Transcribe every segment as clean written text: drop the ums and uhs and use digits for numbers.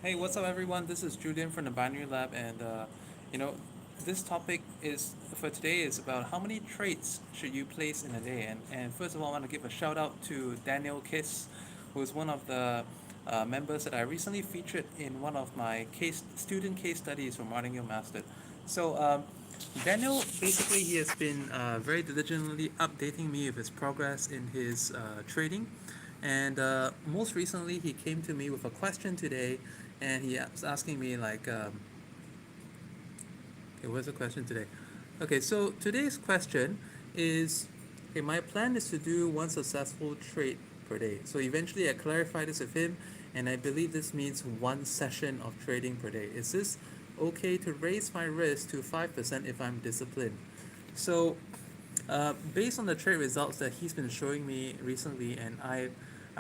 Hey, what's up, everyone? This is Julian from the Binary Lab, and you know, this topic is for today is about how many trades should you place in a day. And first of all, I want to give a shout out to Daniel Kiss, who is one of the members that I recently featured in one of my student case studies from Martingale Mastered. So Daniel, basically, he has been very diligently updating me of his progress in his trading. And most recently, he came to me with a question today, and he was asking me like, okay, what's the question today? Okay, so today's question is, okay, my plan is to do one successful trade per day. So eventually, I clarified this with him, and I believe this means one session of trading per day. Is this okay to raise my risk to 5% if I'm disciplined? So based on the trade results that he's been showing me recently, and I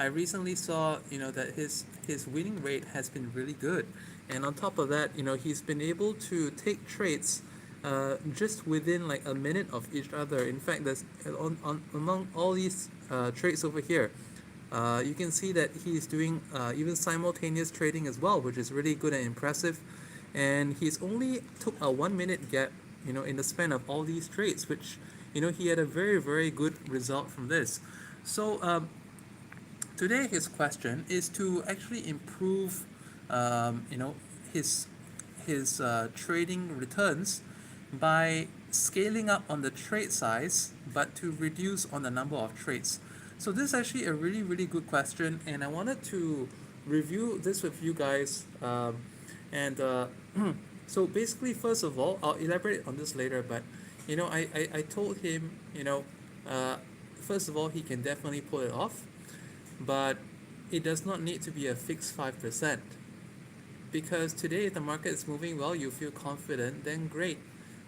recently saw that his winning rate has been really good, and on top of that, he's been able to take trades just within like a minute of each other. In fact, there's on among all these trades over here. You can see that he's doing even simultaneous trading as well, which is really good and impressive. And he's only took a 1 minute gap, in the span of all these trades, which, he had a very, very good result from this. So today his question is to actually improve, his trading returns by scaling up on the trade size, but to reduce on the number of trades. So this is actually a really, really good question, and I wanted to review this with you guys. And so basically, first of all, I'll elaborate on this later. But I told him, uh, first of all, he can definitely pull it off, but it does not need to be a fixed 5%. Because today, if the market is moving well, you feel confident, then great.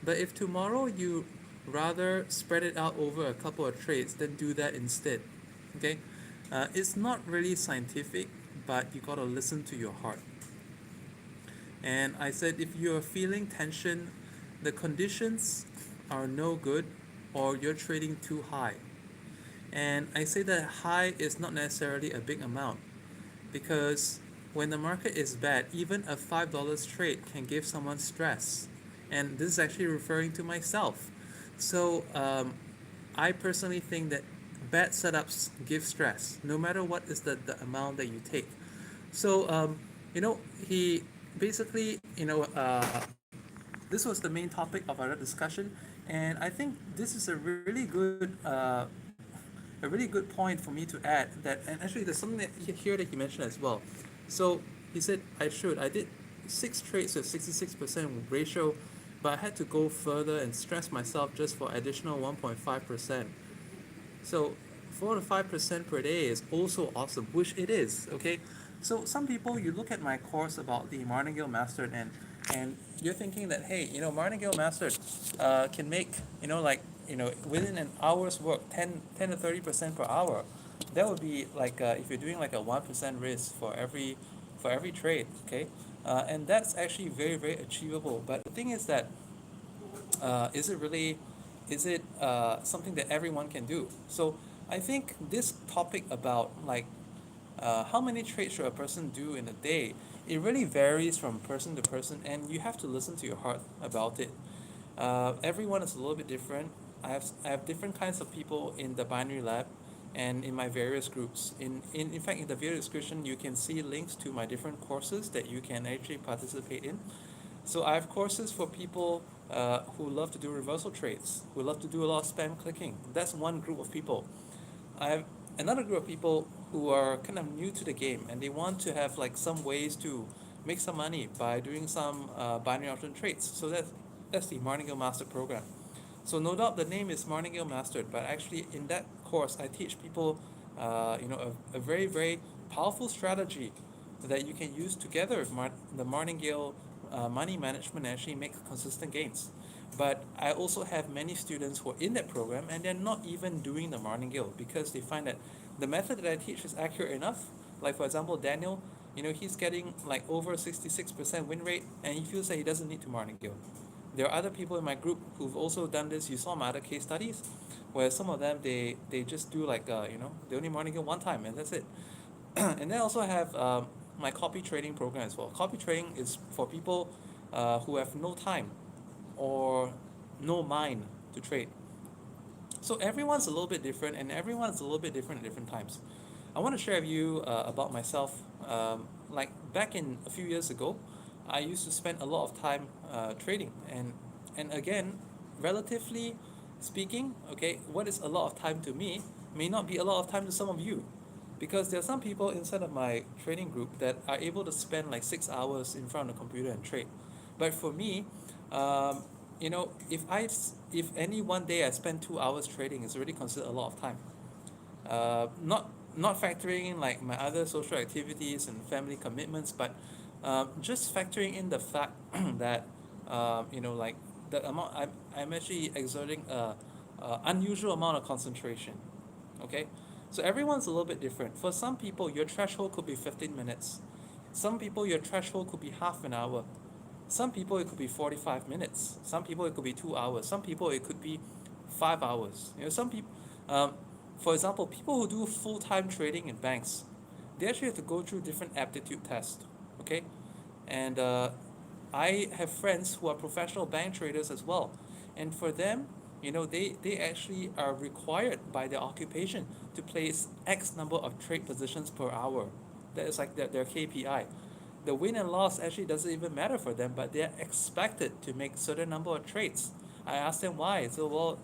But if tomorrow you rather spread it out over a couple of trades, then do that instead. Okay? It's not really scientific, but you gotta listen to your heart. And I said, if you're feeling tension, the conditions are no good, or you're trading too high. And I say that high is not necessarily a big amount, because when the market is bad, even a $5 trade can give someone stress. And this is actually referring to myself. So I personally think that bad setups give stress, no matter what is the amount that you take. So he basically, this was the main topic of our discussion, and I think this is a really good point for me to add that. And actually, there's something here that he mentioned as well. So he said I did 6 trades with 66% ratio, but I had to go further and stress myself just for additional 1.5%. So 4 to 5% per day is also awesome, which it is. Okay, so some people, you look at my course about the Martingale Mastered, and you're thinking that, hey, Martingale Mastered can make, like, within an hour's work, 10 to 30% per hour. That would be like, if you're doing like a 1% risk for every trade. Okay, and that's actually very, very achievable. But the thing is that, is it really, is it something that everyone can do? So I think this topic about like, how many trades should a person do in a day, it really varies from person to person, and you have to listen to your heart about it. Everyone is a little bit different. I have different kinds of people in the binary lab and in my various groups. In fact, in the video description, you can see links to my different courses that you can actually participate in. So I have courses for people who love to do reversal trades, who love to do a lot of spam clicking. That's one group of people. I have another group of people who are kind of new to the game, and they want to have like some ways to make some money by doing some binary option trades. So that's the Martingale Master program. So no doubt the name is Martingale Mastered, but actually in that course I teach people, a very, very powerful strategy that you can use together with the Martingale money management, and actually make consistent gains. But I also have many students who are in that program, and they're not even doing the Martingale because they find that the method that I teach is accurate enough. Like, for example, Daniel, he's getting like over 66% win rate, and he feels that he doesn't need to Martingale. There are other people in my group who've also done this. You saw my other case studies, where some of them, they just do like, they only Martingale one time, and that's it. And then I also have my copy trading program as well. Copy trading is for people who have no time or no mind to trade. So everyone's a little bit different, and everyone's a little bit different at different times. I want to share with you about myself. Like back in a few years ago, I used to spend a lot of time trading, and again, relatively speaking, okay, what is a lot of time to me may not be a lot of time to some of you, because there are some people inside of my trading group that are able to spend like 6 hours in front of the computer and trade. But for me, um, if any one day I spend 2 hours trading, it's already considered a lot of time. Not factoring in like my other social activities and family commitments, but just factoring in the fact that like the amount I'm actually exerting a unusual amount of concentration. Okay, so everyone's a little bit different. For some people, your threshold could be 15 minutes. Some people, your threshold could be half an hour. Some people, it could be 45 minutes. Some people, it could be 2 hours. Some people, it could be 5 hours. Some people, um, for example, people who do full-time trading in banks, they actually have to go through different aptitude tests. Okay, and I have friends who are professional bank traders as well, and for them, they actually are required by their occupation to place X number of trade positions per hour. That is like their KPI. The win and loss actually doesn't even matter for them, but they're expected to make certain number of trades. I asked them why. So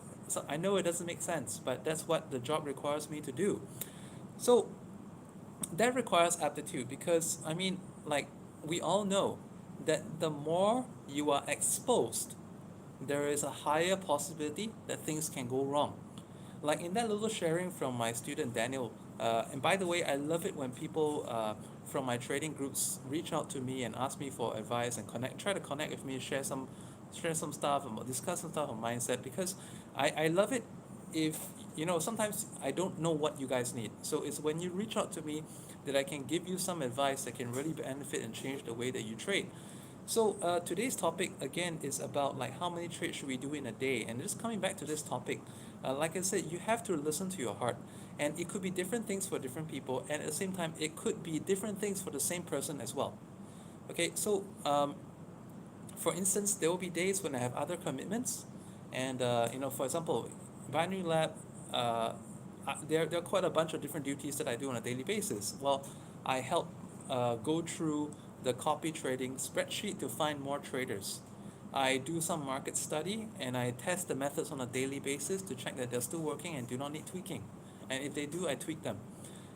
I know it doesn't make sense, but that's what the job requires me to do. So that requires aptitude, because I mean, like, we all know that the more you are exposed, there is a higher possibility that things can go wrong. Like in that little sharing from my student Daniel, and by the way, I love it when people from my trading groups reach out to me and ask me for advice and try to connect with me, share some stuff, and discuss some stuff on mindset, because I love it. If sometimes I don't know what you guys need, so it's when you reach out to me that I can give you some advice that can really benefit and change the way that you trade. So today's topic again is about like how many trades should we do in a day, and just coming back to this topic, like I said, you have to listen to your heart, and it could be different things for different people, and at the same time, it could be different things for the same person as well. Okay, so for instance, there will be days when I have other commitments, and for example, Binary Lab, there are quite a bunch of different duties that I do on a daily basis. Well, I help go through the copy trading spreadsheet to find more traders. I do some market study, and I test the methods on a daily basis to check that they're still working and do not need tweaking. And if they do, I tweak them.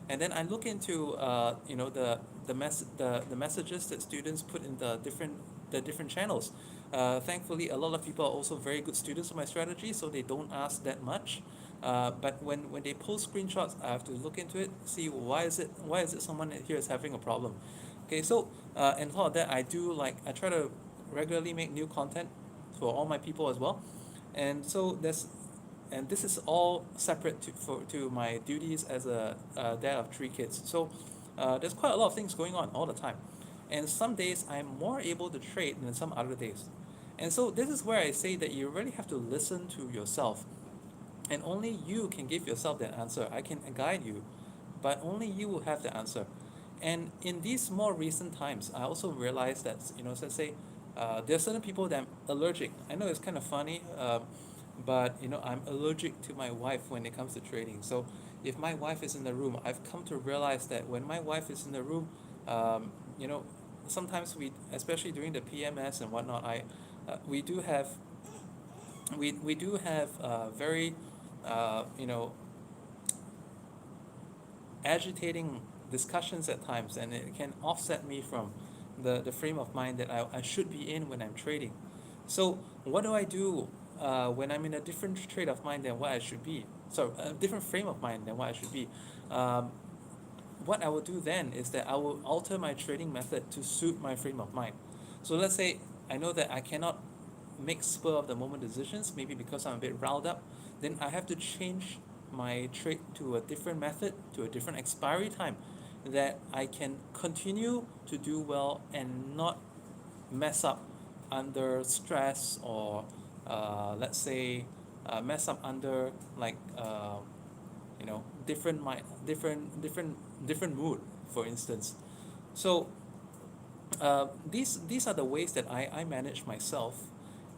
And then I look into the messages that students put in the different channels. Thankfully, a lot of people are also very good students of my strategy, so they don't ask that much. But when they post screenshots, I have to look into it, see why is it someone here is having a problem. Okay, so and for that, I try to regularly make new content for all my people as well, and this is all separate to my duties as a dad of 3 kids. So there's quite a lot of things going on all the time, and some days I'm more able to trade than some other days. And so this is where I say that you really have to listen to yourself, and only you can give yourself that answer. I can guide you, but only you will have the answer. And in these more recent times, I also realized that, let's say, there are certain people that I'm allergic. I know it's kind of funny, but I'm allergic to my wife when it comes to trading. So if my wife is in the room, I've come to realize that when my wife is in the room, um, you know, sometimes especially during the PMS and whatnot, we do have very, you know, agitating discussions at times, and it can offset me from the frame of mind that I should be in when I'm trading. So what do I do when I'm in a different trade of mind than what I should be? So a different frame of mind than what I should be. Um, what I will do then is that I will alter my trading method to suit my frame of mind. So let's say I know that I cannot make spur of the moment decisions, maybe because I'm a bit riled up, then I have to change my trade to a different method, to a different expiry time, that I can continue to do well and not mess up under stress, or let's say mess up under like different mood, for instance. So these are the ways that I manage myself,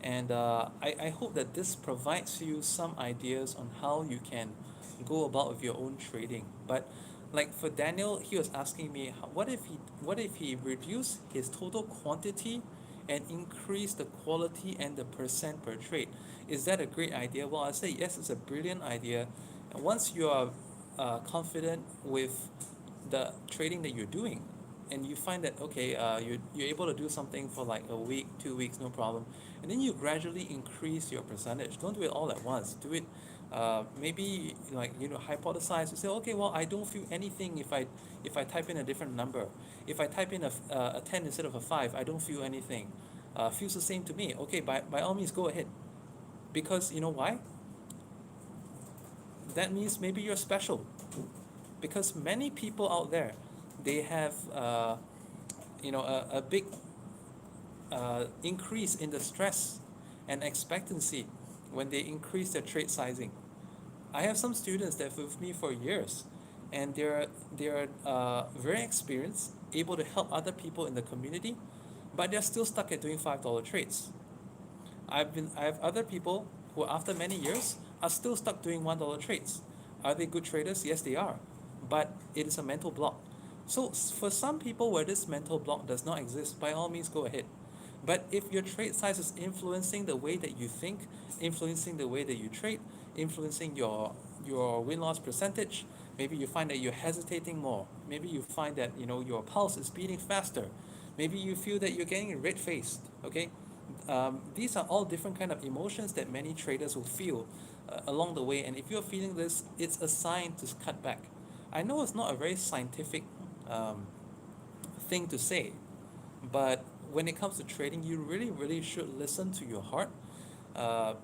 and I hope that this provides you some ideas on how you can go about with your own trading. But like for Daniel, he was asking me, what if he reduce his total quantity and increase the quality and the percent per trade? Is that a great idea? Well, I say yes, it's a brilliant idea. And once you are confident with the trading that you're doing, and you find that okay, you're able to do something for like a week, 2 weeks, no problem, and then you gradually increase your percentage. Don't do it all at once. Do it, maybe like hypothesize. You say, okay, well, I don't feel anything if I type in a different number. If I type in a 10 instead of a 5, I don't feel anything. Feels the same to me. Okay, by all means, go ahead. Because you know why? That means maybe you're special. Because many people out there, they have a big increase in the stress and expectancy when they increase their trade sizing. I have some students that have with me for years, and they're very experienced, able to help other people in the community, but they're still stuck at doing $5 trades. I have other people who after many years are still stuck doing $1 trades. Are they good traders? Yes, they are, but it is a mental block. So for some people where this mental block does not exist, by all means go ahead. But if your trade size is influencing the way that you think, influencing the way that you trade, influencing your win-loss percentage, maybe you find that you're hesitating more. Maybe you find that your pulse is beating faster. Maybe you feel that you're getting red-faced. Okay, these are all different kind of emotions that many traders will feel along the way. And if you're feeling this, it's a sign to cut back. I know it's not a very scientific um, thing to say, but when it comes to trading, you really, really should listen to your heart, uh,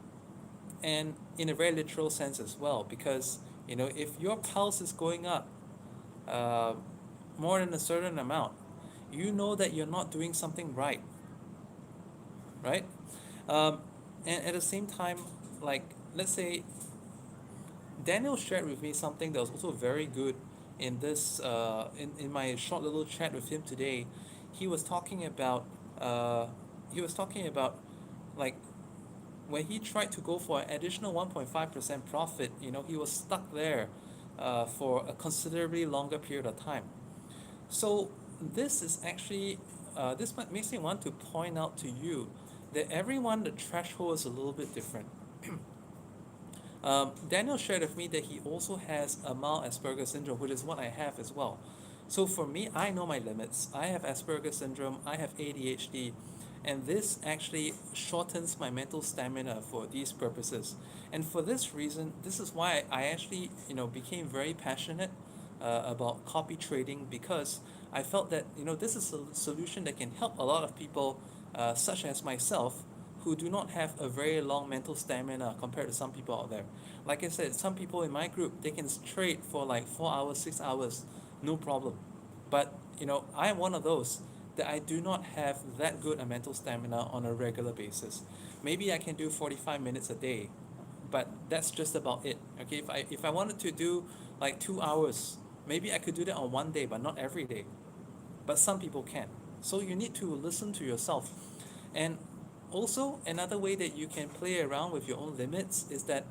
and in a very literal sense as well. Because if your pulse is going up uh, more than a certain amount, you know that you're not doing something right, right? Um, and at the same time, like let's say Daniel shared with me something that was also very good in this in my short little chat with him today. He was talking about uh, he was talking about like when he tried to go for an additional 1.5% profit, he was stuck there for a considerably longer period of time. So this is actually makes me want to point out to you that everyone the threshold is a little bit different. Daniel shared with me that he also has a mild Asperger's syndrome, which is what I have as well. So for me, I know my limits. I have Asperger's syndrome, I have ADHD, and this actually shortens my mental stamina for these purposes. And for this reason, this is why I actually, became very passionate about copy trading, because I felt that, this is a solution that can help a lot of people, such as myself, who do not have a very long mental stamina compared to some people out there. Like I said, some people in my group, they can trade for like 4 hours, 6 hours, no problem. But I am one of those that I do not have that good a mental stamina on a regular basis. Maybe I can do 45 minutes a day, but that's just about it. Okay, if I wanted to do like 2 hours, maybe I could do that on one day, but not every day. But some people can. So you need to listen to yourself. And also, another way that you can play around with your own limits is that,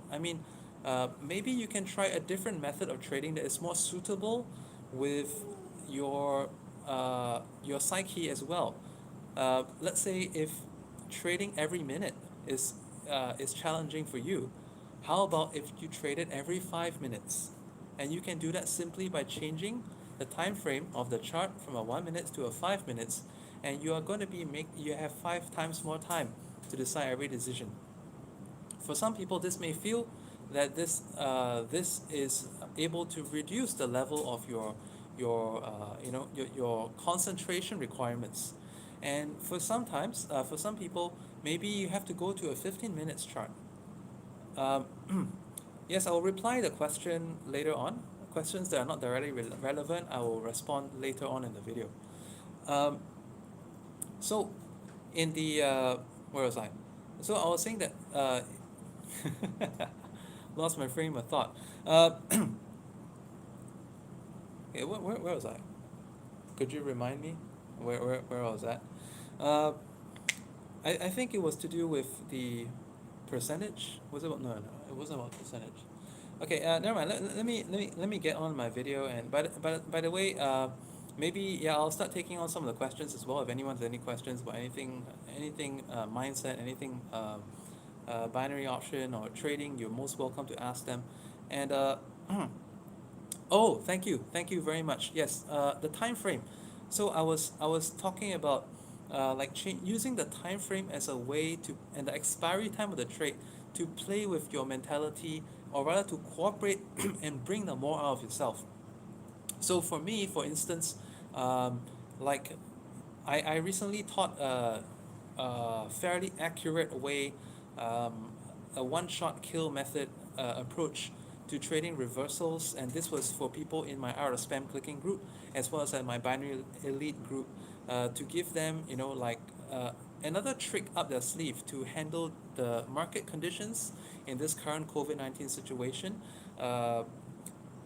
maybe you can try a different method of trading that is more suitable with your your psyche as well. Let's say if trading every minute is challenging for you, how about if you trade it every 5 minutes? And you can do that simply by changing the time frame of the chart from a 1 minute to a 5 minutes, and you are going to you have 5 times more time to decide every decision. For some people, this may feel that this is able to reduce the level of your concentration requirements. And for some people, maybe you have to go to a 15 minutes chart. Um, yes, I will reply the question later on. Questions that are not directly relevant, I will respond later on in the video. Um, so, in the where was I? So I was saying that lost my frame of thought. Okay, where was I? Could you remind me where I was at? Uh, I think it was to do with the percentage. Was it about, no, it wasn't about percentage. Okay, never mind. Let me get on my video. And by the way, maybe yeah, I'll start taking on some of the questions as well. If anyone has any questions about anything mindset, anything binary option or trading, you're most welcome to ask them. And oh, thank you very much. Yes, the time frame. So I was talking about like using the time frame as a way to, and the expiry time of the trade, to play with your mentality, or rather to cooperate and bring the more out of yourself. So for me, for instance, um, like I recently taught a fairly accurate way, um, a one-shot kill method approach to trading reversals, and this was for people in my art of spam clicking group, as well as at my binary elite group, to give them, like another trick up their sleeve to handle the market conditions in this current COVID-19 situation.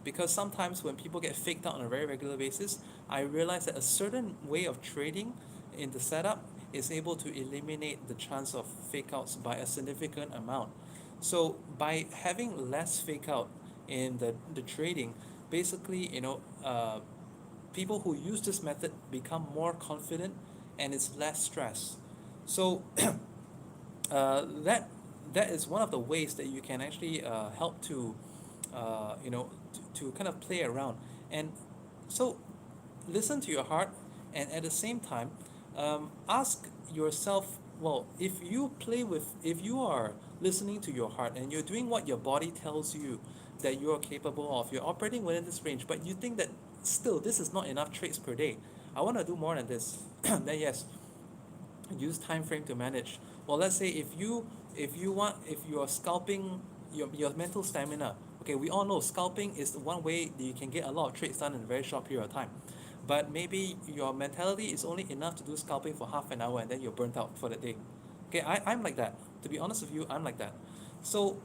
Because sometimes when people get faked out on a very regular basis, I realize that a certain way of trading in the setup is able to eliminate the chance of fake outs by a significant amount. So by having less fake out in the trading, basically, people who use this method become more confident, and it's less stress. So that is one of the ways that you can actually help to to kind of play around. And so listen to your heart, and at the same time, ask yourself, well, if you are listening to your heart and you're doing what your body tells you that you're capable of, you're operating within this range, but you think that still this is not enough trades per day, I want to do more than this, then yes, use time frame to manage. Well, let's say if you are scalping your mental stamina. Okay, we all know scalping is the one way that you can get a lot of trades done in a very short period of time. But maybe your mentality is only enough to do scalping for half an hour, and then you're burnt out for the day. Okay, I'm like that. To be honest with you, I'm like that. So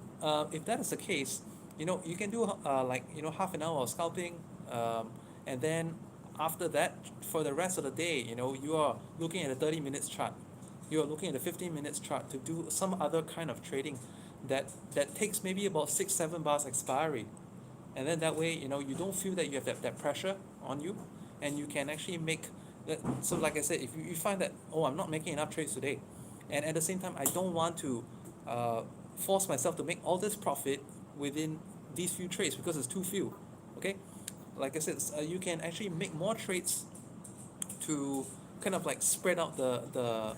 if that is the case, you can do half an hour of scalping, and then after that, for the rest of the day, you are looking at a 30 minutes chart, you are looking at a 15 minutes chart to do some other kind of trading that takes maybe about 6-7 bars expiry. And then that way, you don't feel that you have that pressure on you, and you can actually make that. So like I said, if you find that, oh, I'm not making enough trades today, and at the same time I don't want to uh, force myself to make all this profit within these few trades because it's too few. Okay, like I said, you can actually make more trades to kind of like spread out the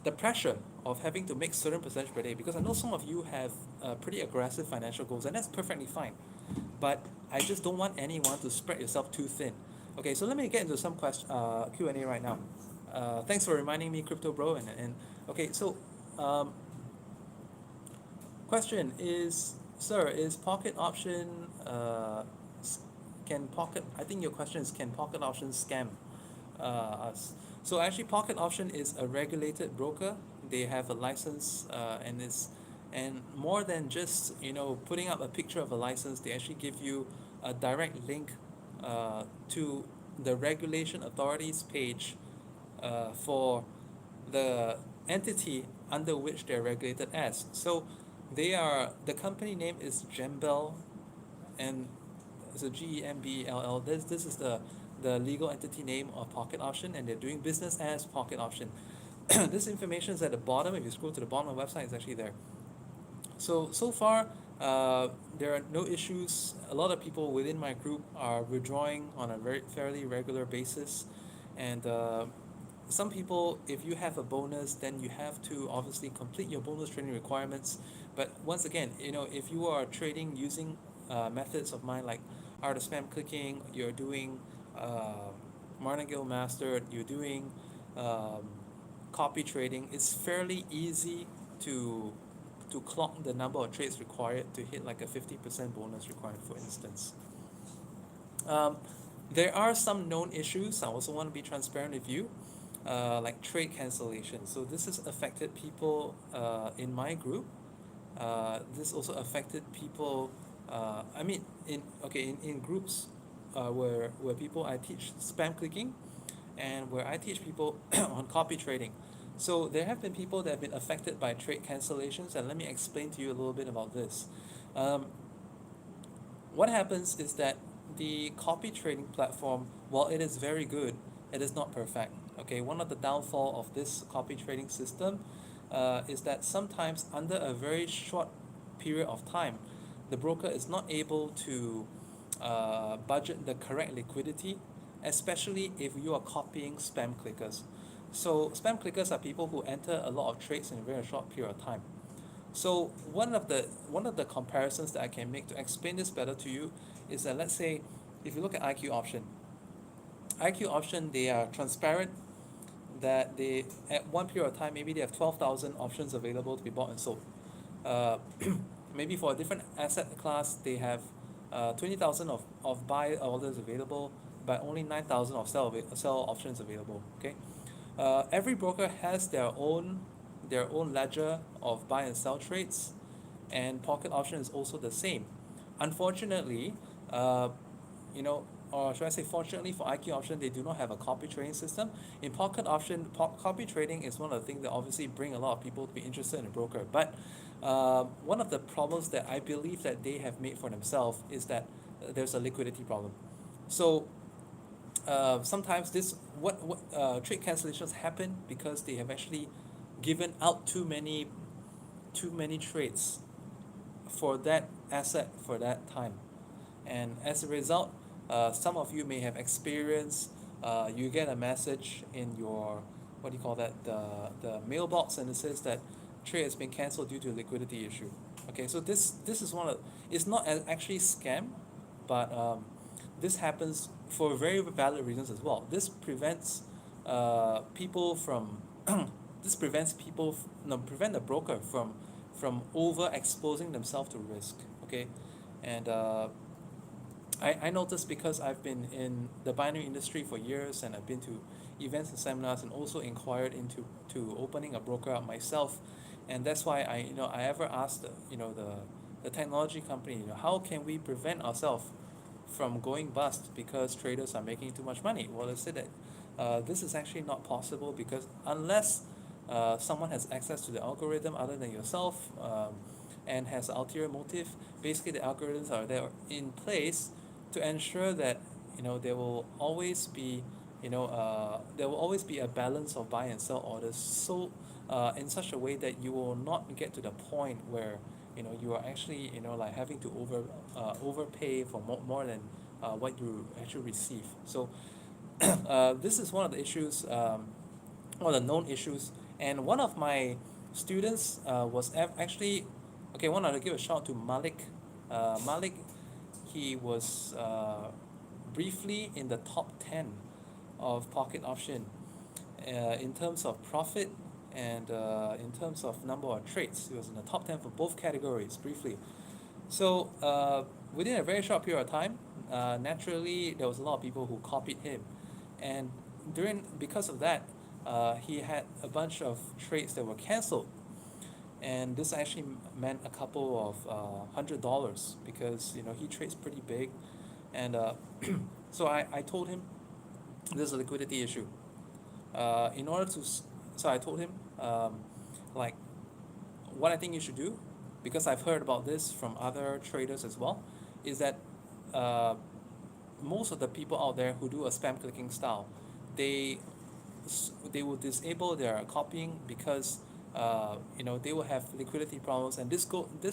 the pressure of having to make certain percentage per day, because I know some of you have pretty aggressive financial goals, and that's perfectly fine. But I just don't want anyone to spread yourself too thin. Okay, so let me get into some Q&A right now. Thanks for reminding me, Crypto Bro. And okay, so um, question is, sir, is pocket option can pocket? I think your question is, can pocket option scam us? So actually, pocket option is a regulated broker. They have a license, and more than just putting up a picture of a license, they actually give you a direct link to the regulation authorities page for the entity under which they're regulated as. So the company name is Gembell, and it's a Gembell. This is the legal entity name of Pocket Option, and they're doing business as Pocket Option. This information is at the bottom. If you scroll to the bottom of the website, it's actually there. So far, there are no issues. A lot of people within my group are withdrawing on a fairly regular basis, and some people, if you have a bonus, then you have to obviously complete your bonus trading requirements. But once again, if you are trading using methods of mine like art of spam clicking, you're doing Martingale Mastered, you're doing um, copy trading, it's fairly easy to clock the number of trades required to hit like a 50% bonus required, for instance. Um, there are some known issues. I also want to be transparent with you, like trade cancellation. So this has affected people in my group. This also affected people. I mean, in groups where people I teach spam clicking, and where I teach people on copy trading. So there have been people that have been affected by trade cancellations, and let me explain to you a little bit about this. Um, what happens is that the copy trading platform, while it is very good, it is not perfect. Okay, one of the downfall of this copy trading system is that sometimes under a very short period of time, the broker is not able to budget the correct liquidity, especially if you are copying spam clickers. So spam clickers are people who enter a lot of trades in a very short period of time. So one of the comparisons that I can make to explain this better to you is that, let's say if you look at IQ option, they are transparent, that they at one period of time maybe they have 12,000 options available to be bought and sold. Uh, maybe for a different asset class they have 20,000 of buy orders available, but only 9,000 of sell options available. Okay, every broker has their own ledger of buy and sell trades, and pocket option is also the same. Unfortunately, uh, you know, or should I say fortunately for IQ option, they do not have a copy trading system. In pocket option, copy trading is one of the things that obviously bring a lot of people to be interested in a broker. But one of the problems that I believe that they have made for themselves is that there's a liquidity problem. So sometimes this what trade cancellations happen because they have actually given out too many trades for that asset for that time, and as a result, some of you may have experienced, you get a message in your, what do you call that, the mailbox, and it says that trade has been cancelled due to a liquidity issue. Okay, so this is one of, it's not actually scam, but this happens for very valid reasons as well. This prevents people from this prevents people no, prevent the broker from over exposing themselves to risk. Okay, and I noticed because I've been in the binary industry for years, and I've been to events and seminars, and also inquired into to opening a broker out myself, and that's why I ever asked the technology company, how can we prevent ourselves from going bust because traders are making too much money. Well, they said that this is actually not possible, because unless someone has access to the algorithm other than yourself, and has ulterior motive, basically the algorithms are there in place to ensure that there will always be a balance of buy and sell orders, so in such a way that you will not get to the point where you are actually like having to overpay for more than what you actually receive. So this is one of the issues, one of the known issues, and one of my students was actually, okay, I wanted to give a shout out to Malik. Malik, he was briefly in the top 10 of pocket option in terms of profit, and in terms of number of trades. He was in the top 10 for both categories briefly. So within a very short period of time, naturally there was a lot of people who copied him, and because of that, he had a bunch of trades that were cancelled, and this actually meant a couple of $100, because he trades pretty big, and so I told him there's a liquidity issue. In order to So I told him, like, what I think you should do, because I've heard about this from other traders as well, is that uh, most of the people out there who do a spam clicking style, they they will disable their copying, because they will have liquidity problems, and this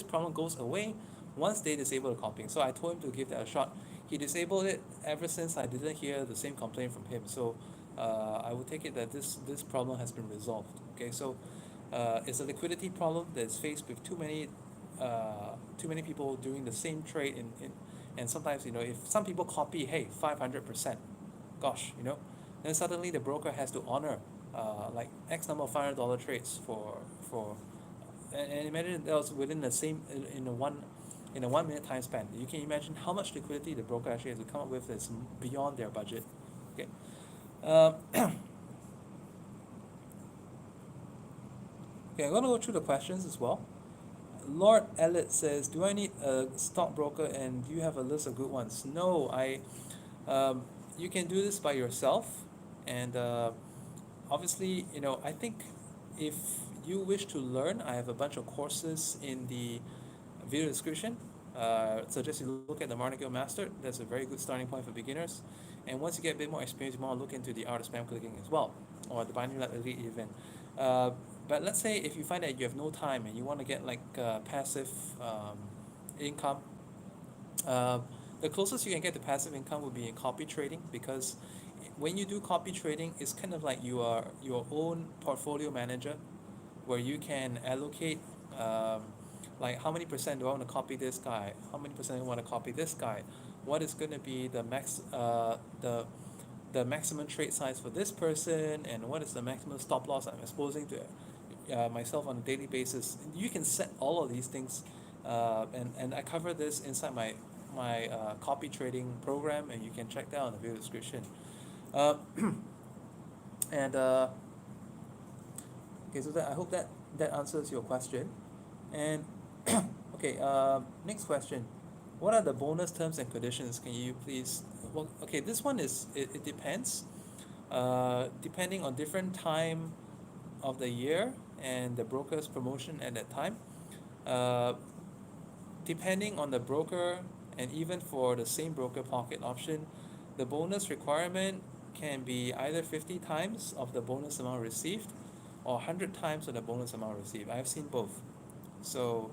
problem goes away once they disable the copying. So I told him to give that a shot. He disabled it. Ever since, I didn't hear the same complaint from him. So I would take it that this problem has been resolved. Okay, so it's a liquidity problem that's faced with too many people doing the same trade and sometimes if some people copy, hey, 500%, gosh, then suddenly the broker has to honor like X number of $500 trades for and imagine that was within the same in a 1 minute time span. You can imagine how much liquidity the broker actually has to come up with that's beyond their budget. Okay. Okay, I'm going to go through the questions as well. Lord Elliot says, do I need a stockbroker, and do you have a list of good ones? No, You can do this by yourself, and obviously, I think if you wish to learn, I have a bunch of courses in the video description. Suggest you look at the Martingale Master. That's a very good starting point for beginners. And once you get a bit more experience, you want to look into the art of spam clicking as well, or the Binary Lab Elite event. Uh, but let's say if you find that you have no time and you want to get like passive income, uh, the closest you can get to passive income would be in copy trading, because when you do copy trading, it's kind of like you are your own portfolio manager, where you can allocate um, like how many percent do I want to copy this guy, how many percent do I want to copy this guy, what is going to be the maximum trade size for this person, and what is the maximum stop loss I'm exposing to myself on a daily basis. You can set all of these things, and I cover this inside my copy trading program, and you can check that on the video description. Uh, and Okay, so I hope that answers your question. And okay, next question. What are the bonus terms and conditions? Can you please? Well, okay, this one it depends. Depending on different time of the year and the broker's promotion at that time. Uh, Depending on the broker, and even for the same broker pocket option, the bonus requirement can be either 50 times of the bonus amount received or 100 times of the bonus amount received. I've seen both. So,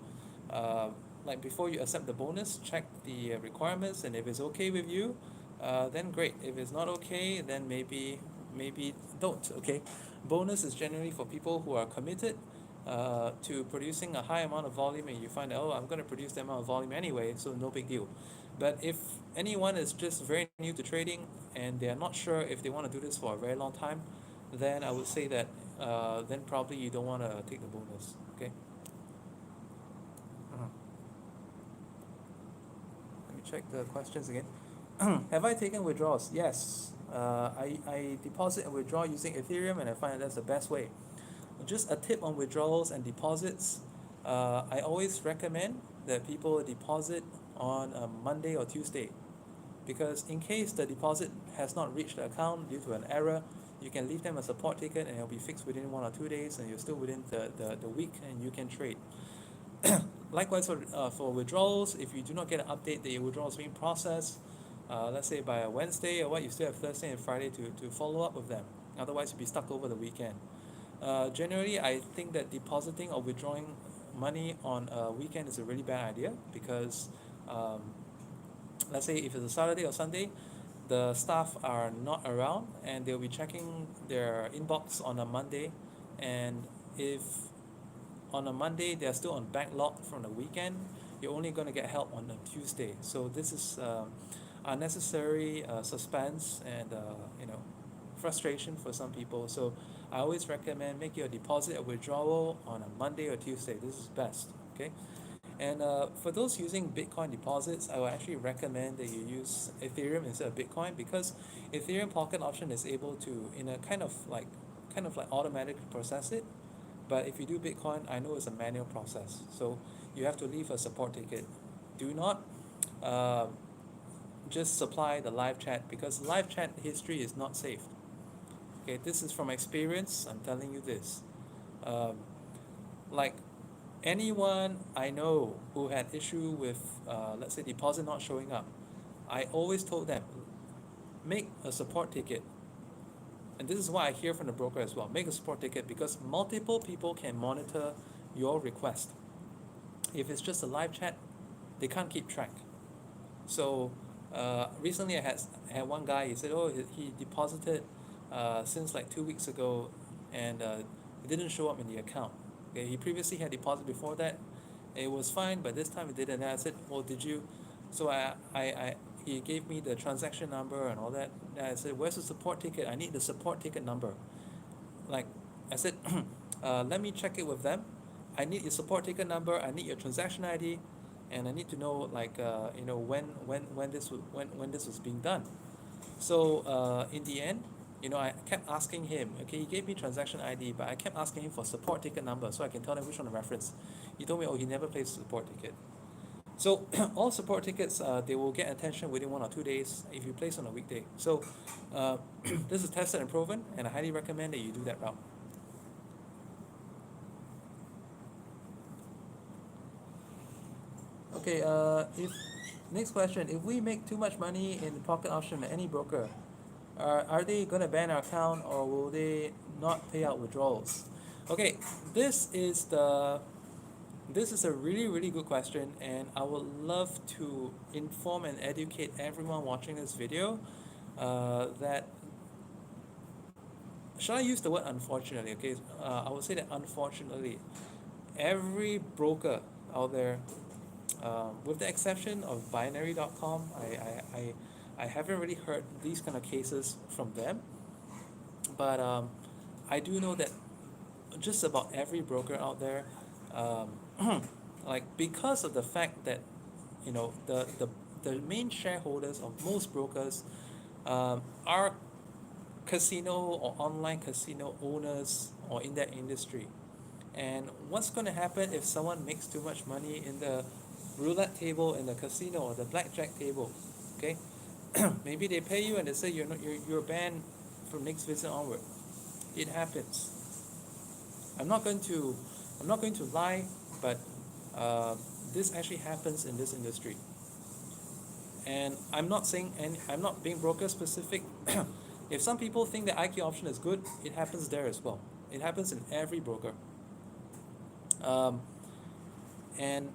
uh, like before you accept the bonus, check the requirements, and if it's okay with you, then great. If it's not okay, then maybe don't. Okay, bonus is generally for people who are committed to producing a high amount of volume, and you find out, oh, I'm going to produce that amount of volume anyway, so no big deal. But if anyone is just very new to trading and they are not sure if they want to do this for a very long time, then I would say that then probably you don't want to take the bonus. Okay. Mhm. Let me check the questions again. Have I taken withdrawals? Yes. I deposit and withdraw using Ethereum, and I find that that's the best way. Just a tip on withdrawals and deposits. I always recommend that people deposit on a Monday or Tuesday, because in case the deposit has not reached the account due to an error, you can leave them a support ticket and it'll be fixed within 1 or 2 days, and you're still within the week and you can trade. Likewise for withdrawals, if you do not get an update that your withdrawal is being processed, let's say by a Wednesday or what, you still have Thursday and Friday to follow up with them. Otherwise, you'll be stuck over the weekend. Generally, I think that depositing or withdrawing money on a weekend is a really bad idea, because um, let's say if it's a Saturday or Sunday, the staff are not around and they'll be checking their inbox on a Monday, and if on a Monday they're still on backlog from the weekend, you're only going to get help on a Tuesday. So this is unnecessary suspense and frustration for some people. So I always recommend make your deposit or withdrawal on a Monday or Tuesday. This is best. Okay. And for those using Bitcoin deposits, I would actually recommend that you use Ethereum instead of Bitcoin, because Ethereum Pocket Option is able to, in a kind of like automatically process it. But if you do Bitcoin, I know it's a manual process, so you have to leave a support ticket. Do not uh, just supply the live chat, because live chat history is not safe. Okay, this is from experience. I'm telling you this. Um, like anyone I know who had issue with, let's say, deposit not showing up, I always told them, make a support ticket. And this is what I hear from the broker as well. Make a support ticket, because multiple people can monitor your request. If it's just a live chat, they can't keep track. So recently I had one guy. He said, oh, he deposited since like 2 weeks ago, and it didn't show up in the account. Okay, he previously had deposited before that. It was fine, but this time it didn't. And I said, well, did you? So he gave me the transaction number and all that. And I said, where's the support ticket? I need the support ticket number. Like I said, let me check it with them. I need your support ticket number. I need your transaction ID, and I need to know like when this was being done. So in the end, I kept asking him. Okay, he gave me transaction ID, but I kept asking him for support ticket number so I can tell him which one to reference. He told me, oh, he never placed support ticket. So all support tickets, they will get attention within 1 or 2 days if you place on a weekday. So this is tested and proven, and I highly recommend that you do that route. Okay, if next question, if we make too much money in pocket option at any broker, are they going to ban our account or will they not pay out withdrawals? Okay, this is the this is a really, really good question, and I would love to inform and educate everyone watching this video that shall I use the word unfortunately? Okay, I would say that unfortunately, every broker out there, with the exception of binary.com, I haven't really heard these kind of cases from them, but I do know that just about every broker out there, like because of the fact that the main shareholders of most brokers are casino or online casino owners or in that industry. And what's going to happen if someone makes too much money in the roulette table, in the casino, or the blackjack table? Okay, maybe they pay you and they say you're banned from next visit onward. It happens. I'm not going to I'm not going to lie, but uh, this actually happens in this industry. And I'm not saying, and I'm not being broker specific. If some people think that IQ option is good, it happens there as well. It happens in every broker. Um, and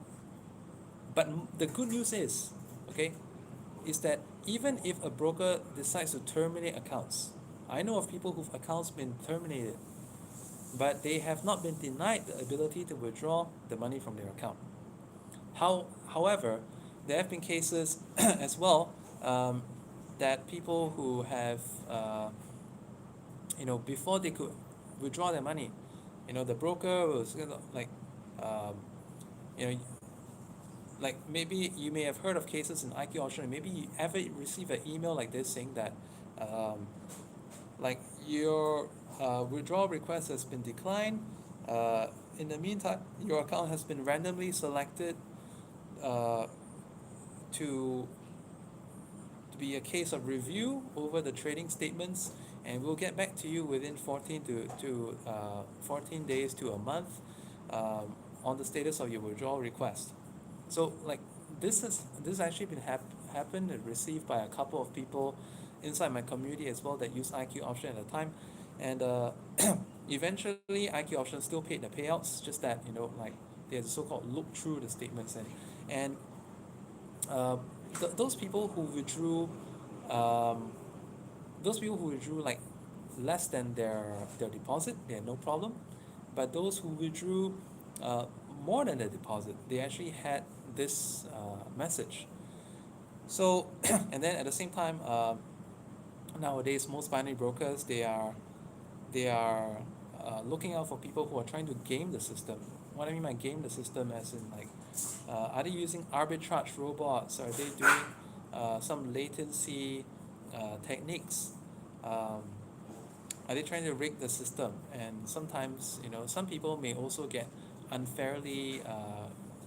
but the good news is, okay, is that even if a broker decides to terminate accounts, I know of people whose accounts been terminated, but they have not been denied the ability to withdraw the money from their account. However, there have been cases as well, that people who have, before they could withdraw their money, the broker was like, um, you know, like maybe you may have heard of cases in IQ auction, maybe you ever receive an email like this saying that, um, like your withdrawal request has been declined. In the meantime, your account has been randomly selected uh, to be a case of review over the trading statements, and we'll get back to you within 14 days to a month on the status of your withdrawal request. So like this actually been happened and received by a couple of people inside my community as well that use IQ option at the time, and eventually IQ option still paid the payouts. Just that like there's a so-called look through the statements, and uh, those people who withdrew, um, like less than their deposit, they had no problem. But those who withdrew uh, more than the deposit, they actually had this message. So, and then at the same time, nowadays most binary brokers they are looking out for people who are trying to game the system. What I mean by game the system, as in like, are they using arbitrage robots? Are they doing some latency techniques? Um, are they trying to rig the system? And sometimes, some people may also get unfairly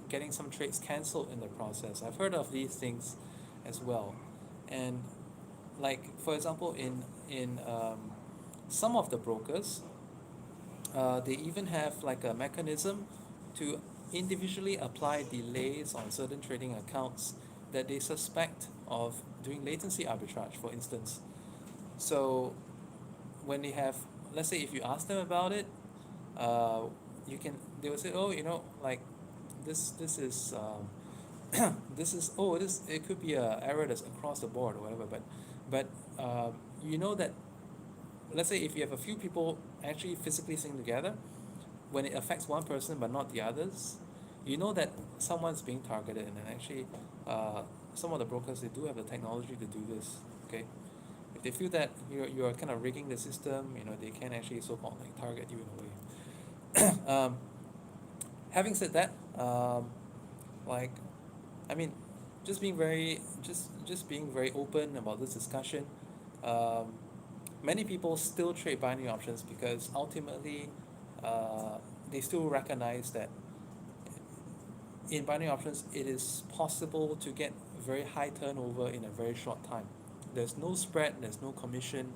getting some trades cancelled in the process. I've heard of these things as well. And like for example, in some of the brokers, they even have like a mechanism to individually apply delays on certain trading accounts that they suspect of doing latency arbitrage, for instance. So when they have, let's say if you ask them about it, uh, they will say, oh, like this is this is oh this it could be a error that's across the board or whatever, but that, let's say if you have a few people actually physically sitting together, when it affects one person but not the others, that someone's being targeted. And then actually, some of the brokers, they do have the technology to do this. Okay, if they feel that you're kind of rigging the system, they can actually so-called like target you in a way. Having said that, like, I mean, just being very open about this discussion. Um, Many people still trade binary options because ultimately, they still recognize that in binary options, it is possible to get very high turnover in a very short time. There's no spread, there's no commission,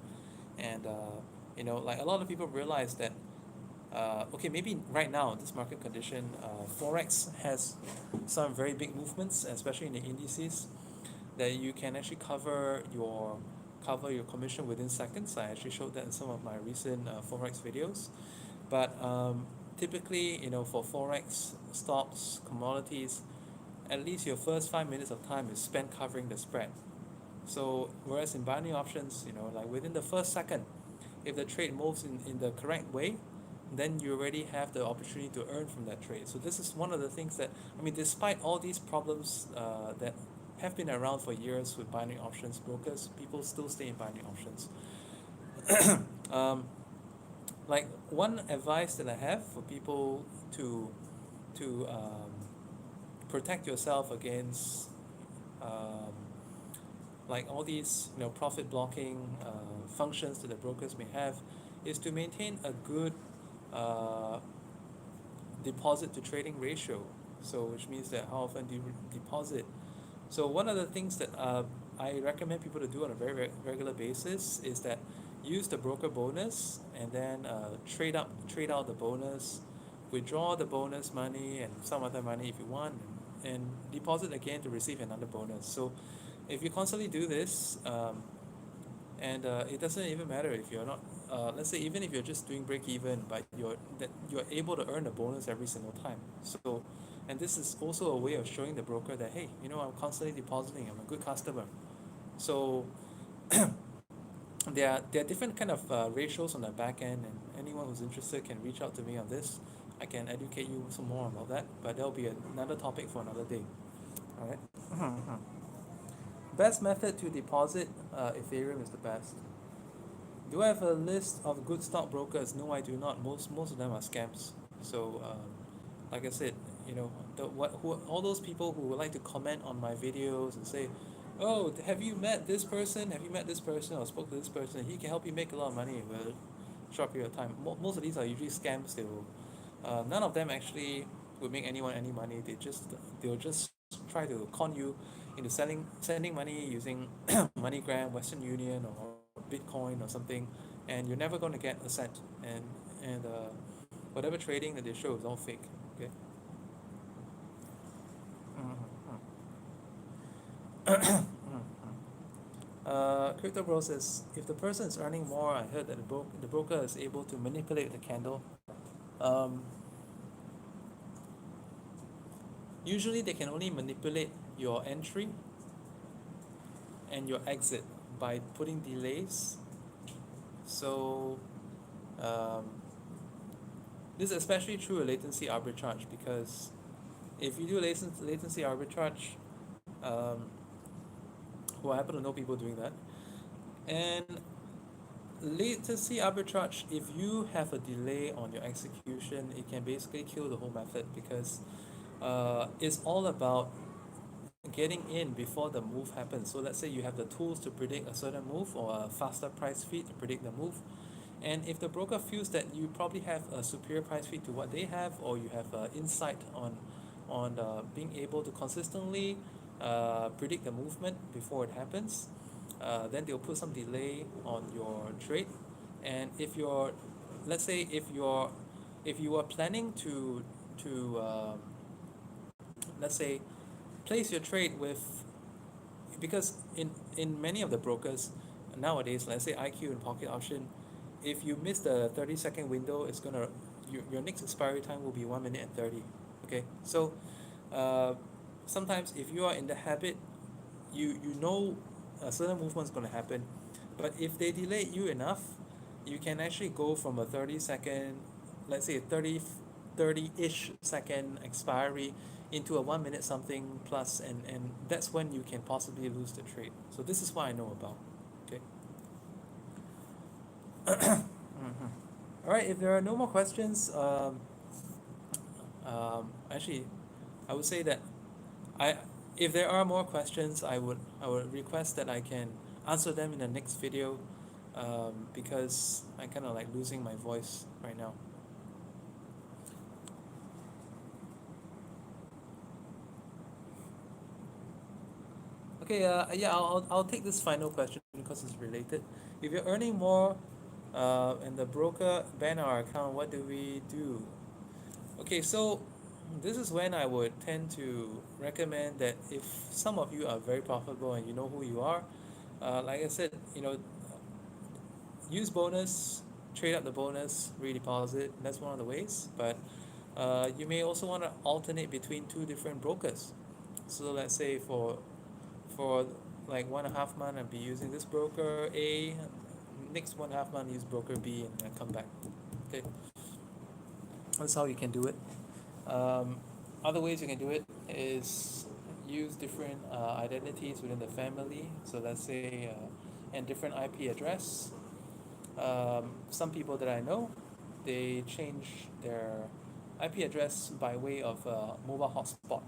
and like a lot of people realize that okay, maybe right now this market condition, forex has some very big movements, especially in the indices, that you can actually cover your commission within seconds. I actually showed that in some of my recent forex videos. But typically, for forex, stocks, commodities, at least your first 5 minutes of time is spent covering the spread. So whereas in binary options, like within the first second, if the trade moves in the correct way, then you already have the opportunity to earn from that trade. So this is one of the things that, despite all these problems that have been around for years with binary options brokers, people still stay in binary options. um, like one advice that I have for people to protect yourself against um, like all these profit blocking functions that the brokers may have is to maintain a good uh, deposit to trading ratio. So which means that how often do you deposit? So one of the things that I recommend people to do on a very regular basis is that use the broker bonus and then trade out the bonus, withdraw the bonus money and some other money if you want, and deposit again to receive another bonus. So if you constantly do this, and it doesn't even matter if you're not, let's say even if you're just doing break even, but you're able to earn a bonus every single time. So, and this is also a way of showing the broker that, hey, I'm constantly depositing, I'm a good customer. So there are different kind of ratios on the back end, and anyone who's interested can reach out to me on this. I can educate you some more about that, but that'll be another topic for another day. All right. Best method to deposit Ethereum is the best. Do I have a list of good stockbrokers? No, I do not. Most of them are scams. So, like I said, all those people who would like to comment on my videos and say, "Oh, have you met this person? Have you met this person or spoke to this person? He can help you make a lot of money with a short period of time." Most of these are usually scams. None of them actually would make anyone any money. They'll just try to con you into sending money using MoneyGram, Western Union, or Bitcoin or something, and you're never going to get a cent. And whatever trading that they show is all fake. Okay. Crypto Bro says, if the person is earning more, I heard that the broker is able to manipulate the candle. Um, Usually they can only manipulate your entry and your exit by putting delays. So um, this is especially true with latency arbitrage, because if you do latency arbitrage, um, well, I happen to know people doing that. And latency arbitrage, if you have a delay on your execution, it can basically kill the whole method, because it's all about getting in before the move happens. So let's say you have the tools to predict a certain move or a faster price feed to predict the move. And if the broker feels that you probably have a superior price feed to what they have, or you have insight on being able to consistently predict the movement before it happens, then they'll put some delay on your trade. And let's say if you are planning to let's say place your trade with, because in many of the brokers nowadays, let's say IQ and Pocket Option, if you miss the 30-second window, it's gonna your next expiry time will be 1 minute and 30. Okay, so uh, sometimes if you are in the habit, you know a certain movement is going to happen, but if they delay you enough, you can actually go from a 30-second, let's say 30-ish second expiry into a 1 minute something plus, and that's when you can possibly lose the trade. So this is what I know about. Okay. All right, if there are no more questions, actually I would say that I if there are more questions, I would request that I can answer them in the next video, because I kind of like losing my voice right now. Okay, yeah, I'll take this final question because it's related. If you're earning more and the broker ban our account, what do we do? Okay, so this is when I would tend to recommend that if some of you are very profitable and you know who you are, like I said, use bonus, trade up the bonus, redeposit. That's one of the ways. But you may also want to alternate between two different brokers. So let's say for like 1.5 month, I'll be using this broker A. Next 1.5 month, use broker B, and then come back. Okay, that's how you can do it. Um, Other ways you can do it is use different identities within the family. So let's say and different IP address. Some people that I know, they change their IP address by way of mobile hotspot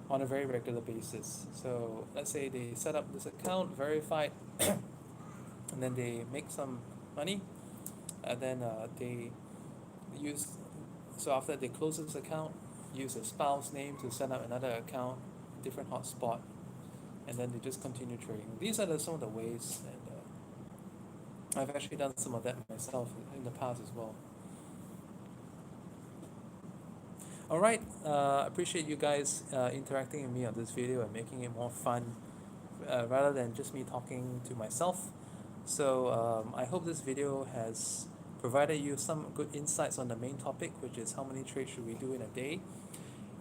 on a very regular basis. So let's say they set up this account, verified, and then they make some money, and then they use. So after they close this account, use a spouse name to set up another account, different hotspot, and then they just continue trading. These are some of the ways, and I've actually done some of that myself in the past as well. All right, appreciate you guys interacting with me on this video and making it more fun rather than just me talking to myself. So I hope this video has provided you some good insights on the main topic, which is how many trades should we do in a day.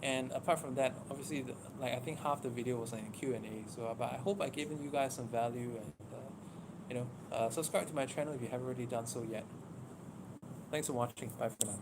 And apart from that, obviously, like I think half the video was like a Q&A. So, but I hope I given you guys some value and subscribe to my channel if you haven't already done so yet. Thanks for watching. Bye for now.